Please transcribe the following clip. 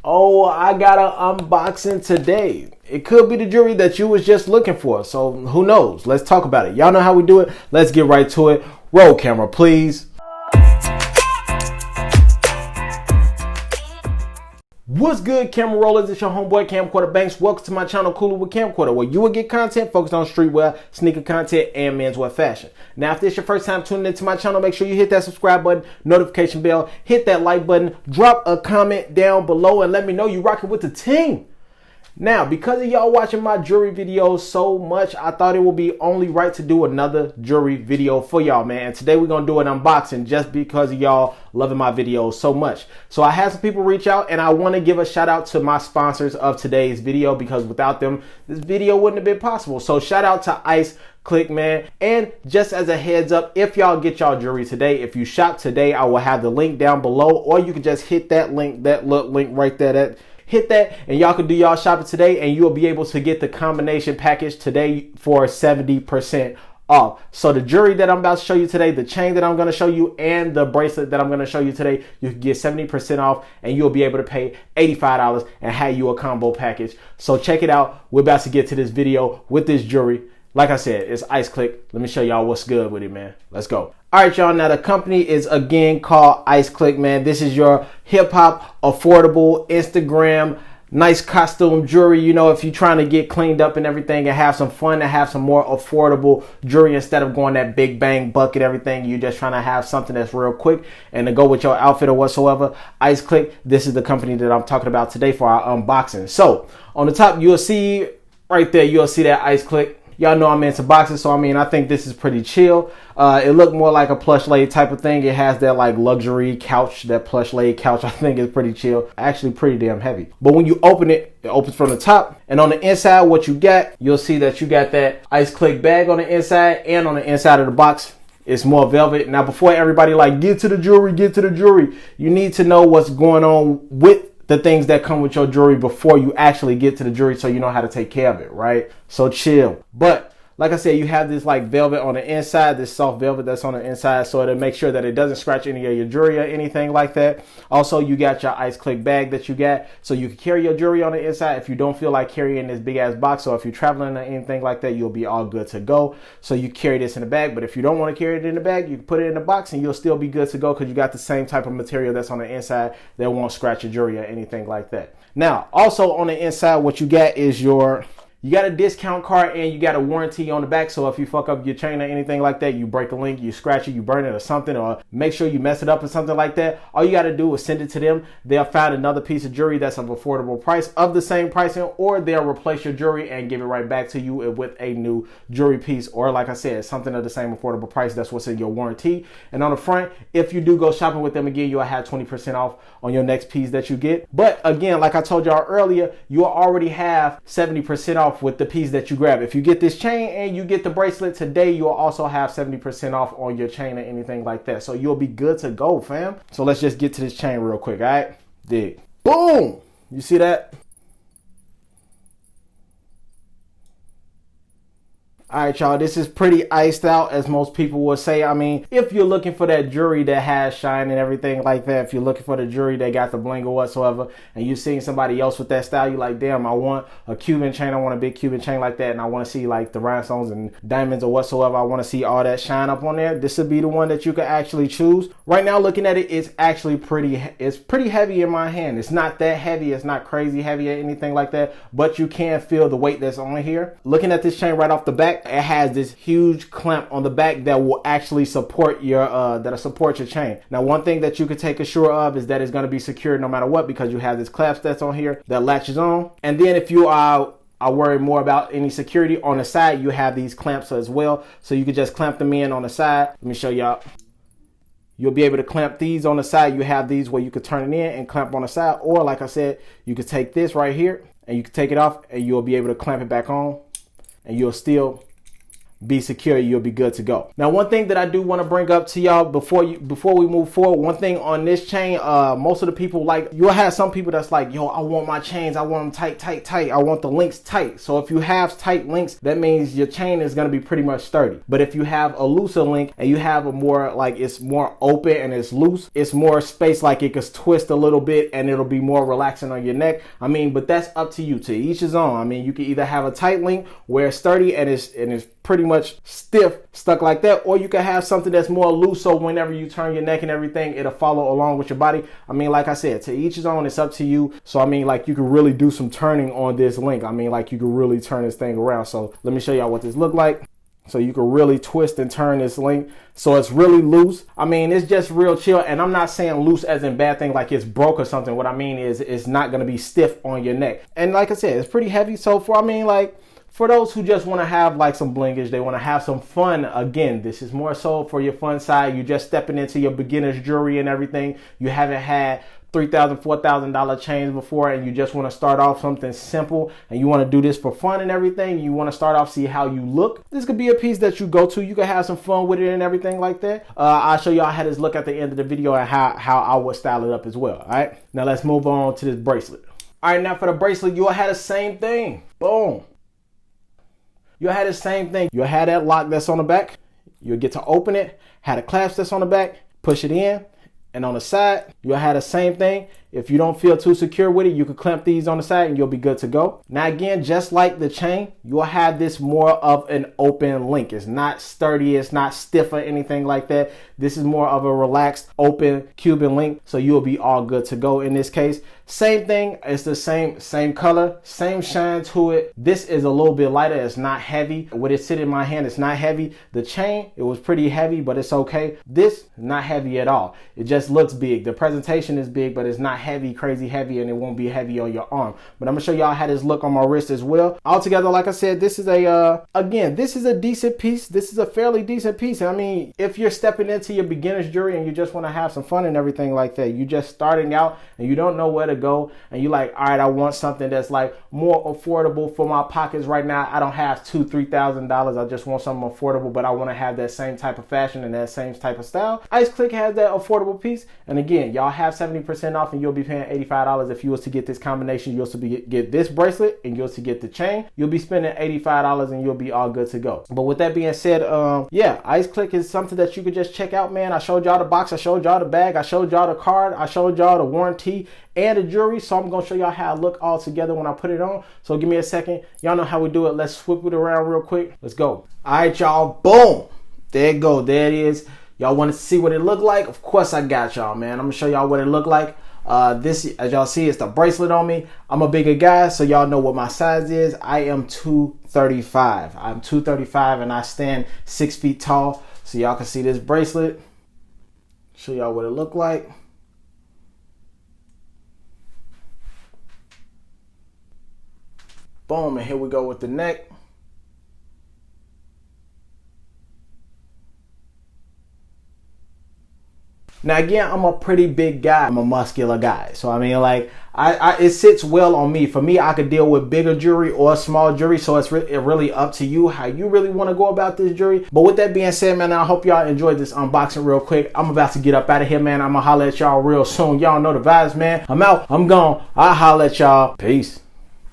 Oh, I got an unboxing today. It could be the jewelry that you was just looking for. So who knows? Let's talk about it. Y'all know how we do it. Let's get right to it. Roll camera, please. What's good, camera rollers? It's your homeboy Camcorder Banks. Welcome to my channel, Cooler with Camcorder, where you will get content focused on streetwear, sneaker content, and menswear fashion. Now, if this is your first time tuning into my channel, make sure you hit that subscribe button, notification bell, hit that like button, drop a comment down below, and let me know you rocking with the team. Now, because of y'all watching my jewelry videos so much, I thought it would be only right to do another jewelry video for y'all, man. And today we're going to do an unboxing just because of y'all loving my videos so much. So I had some people reach out, and I want to give a shout out to my sponsors of today's video, because without them, this video wouldn't have been possible. So shout out to Iceclique, man. And just as a heads up, if y'all get y'all jewelry today, if you shop today, I will have the link down below, or you can just hit that link, that link right there, hit that, and y'all can do y'all shopping today, and you'll be able to get the combination package today for 70% off. So the jewelry that I'm about to show you today, the chain that I'm going to show you, and the bracelet that I'm going to show you today, you can get 70% off, and you'll be able to pay $85 and have you a combo package. So check it out. We're about to get to this video with this jewelry. Like I said, it's Iceclique. Let me show y'all what's good with it, man. Let's go. All right, y'all. Now, the company is again called Iceclique, man. This is your hip-hop, affordable, Instagram, nice costume jewelry. You know, if you're trying to get cleaned up and everything and have some fun and have some more affordable jewelry instead of going that big bang bucket, everything, you're just trying to have something that's real quick and to go with your outfit or whatsoever. Iceclique, this is the company that I'm talking about today for our unboxing. So, on the top, you'll see right there, you'll see that Iceclique. Y'all know I'm into boxes, so I mean, I think this is pretty chill. It looked more like a plush laid type of thing. It has that like luxury couch, that plush laid couch. I think is pretty chill. Actually pretty damn heavy. But when you open it, it opens from the top. And on the inside, what you got, you'll see that you got that Iceclique bag on the inside, and on the inside of the box, it's more velvet. Now, before everybody like, get to the jewelry, you need to know what's going on with the things that come with your jewelry before you actually get to the jewelry, so you know how to take care of it, right? So chill. But like I said, you have this like velvet on the inside, this soft velvet that's on the inside, so to make sure that it doesn't scratch any of your jewelry or anything like that. Also, you got your Iceclique bag that you got, so you can carry your jewelry on the inside if you don't feel like carrying this big ass box. So if you're traveling or anything like that, you'll be all good to go. So you carry this in the bag, but if you don't want to carry it in the bag, you can put it in the box and you'll still be good to go, because you got the same type of material that's on the inside that won't scratch your jewelry or anything like that. Now, also on the inside, what you got is you got a discount card, and you got a warranty on the back. So if you fuck up your chain or anything like that, you break a link, you scratch it, you burn it or something, or make sure you mess it up or something like that, all you got to do is send it to them. They'll find another piece of jewelry that's of affordable price, of the same pricing, or they'll replace your jewelry and give it right back to you with a new jewelry piece, or like I said, something of the same affordable price. That's what's in your warranty. And on the front, if you do go shopping with them again, you'll have 20% off on your next piece that you get. But again, like I told y'all earlier, you'll already have 70% off with the piece that you grab. If you get this chain and you get the bracelet today, you'll also have 70% off on your chain or anything like that. So you'll be good to go, fam. So let's just get to this chain real quick, all right? Dig. Boom! You see that? All right, y'all, this is pretty iced out, as most people would say. I mean, if you're looking for that jewelry that has shine and everything like that, if you're looking for the jewelry that got the bling or whatsoever, and you're seeing somebody else with that style, you're like, damn, I want a Cuban chain. I want a big Cuban chain like that, and I want to see like the rhinestones and diamonds or whatsoever. I want to see all that shine up on there. This would be the one that you could actually choose. Right now, looking at it, it's actually pretty heavy in my hand. It's not that heavy. It's not crazy heavy or anything like that, but you can feel the weight that's on here. Looking at this chain right off the back, it has this huge clamp on the back that will actually support your chain. Now, one thing that you can take assure of is that it's going to be secure no matter what, because you have this clasp that's on here that latches on. And then if you are worried more about any security on the side, you have these clamps as well, so you can just clamp them in on the side. Let me show y'all. You'll be able to clamp these on the side. You have these where you could turn it in and clamp on the side, or like I said, you could take this right here and you can take it off and you'll be able to clamp it back on, and you'll still be secure. You'll be good to go. Now, one thing that I do want to bring up to y'all before we move forward, one thing on this chain, most of the people, like, you'll have some people that's like, yo, I want my chains, I want them tight. I want the links tight. So if you have tight links, that means your chain is going to be pretty much sturdy. But if you have a looser link and you have a more, like, it's more open and it's loose, it's more space, like it could twist a little bit and it'll be more relaxing on your neck. I mean, but that's up to you. To each his own. I mean, you can either have a tight link where it's sturdy and it's pretty much stiff, stuck like that, or you can have something that's more loose, so whenever you turn your neck and everything, it'll follow along with your body. I mean, like I said, to each his own. It's up to you. So I mean, like, you can really do some turning on this link. I mean, like, you can really turn this thing around. So let me show y'all what this look like. So you can really twist and turn this link. So it's really loose. I mean, it's just real chill. And I'm not saying loose as in bad thing, like it's broke or something. What I mean is it's not going to be stiff on your neck. And like I said, it's pretty heavy. So for those who just want to have like some blinkage, they want to have some fun. Again, this is more so for your fun side. You're just stepping into your beginner's jewelry and everything. You haven't had $3,000, $4,000 chains before, and you just want to start off something simple and you want to do this for fun and everything. You want to start off, see how you look. This could be a piece that you go to. You can have some fun with it and everything like that. I'll show y'all how this look at the end of the video and how I would style it up as well. All right, now let's move on to this bracelet. All right, now for the bracelet, you'll have the same thing. Boom. You'll have the same thing. You'll have that lock that's on the back. You'll get to open it, have the clasp that's on the back, push it in. And on the side, you'll have the same thing. If you don't feel too secure with it, you can clamp these on the side and you'll be good to go. Now again, just like the chain, you'll have this more of an open link. It's not sturdy, it's not stiff or anything like that. This is more of a relaxed, open Cuban link. So you'll be all good to go in this case. Same thing, it's the same color, same shine to it. This is a little bit lighter, it's not heavy. With it sitting in my hand, it's not heavy. The chain, it was pretty heavy, but it's okay. This, not heavy at all. It just looks big. The presentation is big, but it's not heavy, crazy heavy, and it won't be heavy on your arm. But I'm gonna show y'all how this look on my wrist as well. Altogether, like I said, this is again, this is a decent piece. This is a fairly decent piece. I mean, if you're stepping into your beginner's jewelry and you just want to have some fun and everything like that, you just starting out and you don't know where to go, and you like, all right, I want something that's like more affordable for my pockets right now. I don't have $2,000-$3,000. I just want something affordable, but I want to have that same type of fashion and that same type of style. Iceclique has that affordable piece. And again, y'all have 70% off and you'll be paying $85 if you was to get this combination. You'll also get this bracelet and you'll also get the chain. You'll be spending $85 and you'll be all good to go. But with that being said, yeah, Iceclique is something that you could just check out, man. I showed y'all the box, I showed y'all the bag, I showed y'all the card, I showed y'all the warranty and the jewelry. So I'm gonna show y'all how it look all together when I put it on. So give me a second. Y'all know how we do it. Let's swip it around real quick. Let's go. All right, y'all. Boom. There it go. There it is. Y'all want to see what it look like? Of course I got y'all, man. I'm gonna show y'all what it look like. This, as y'all see, it's the bracelet on me. I'm a bigger guy, so y'all know what my size is. I am 235. I'm 235 and I stand 6 feet tall. So y'all can see this bracelet. Show y'all what it look like. Boom, and here we go with the neck. Now again, I'm a pretty big guy. I'm a muscular guy. So I mean, like, it sits well on me. For me, I could deal with bigger jewelry or small jewelry. So it's really up to you how you really want to go about this jewelry. But with that being said, man, I hope y'all enjoyed this unboxing real quick. I'm about to get up out of here, man. I'm gonna holler at y'all real soon. Y'all know the vibes, man. I'm out. I'm gone. I'll holler at y'all. Peace.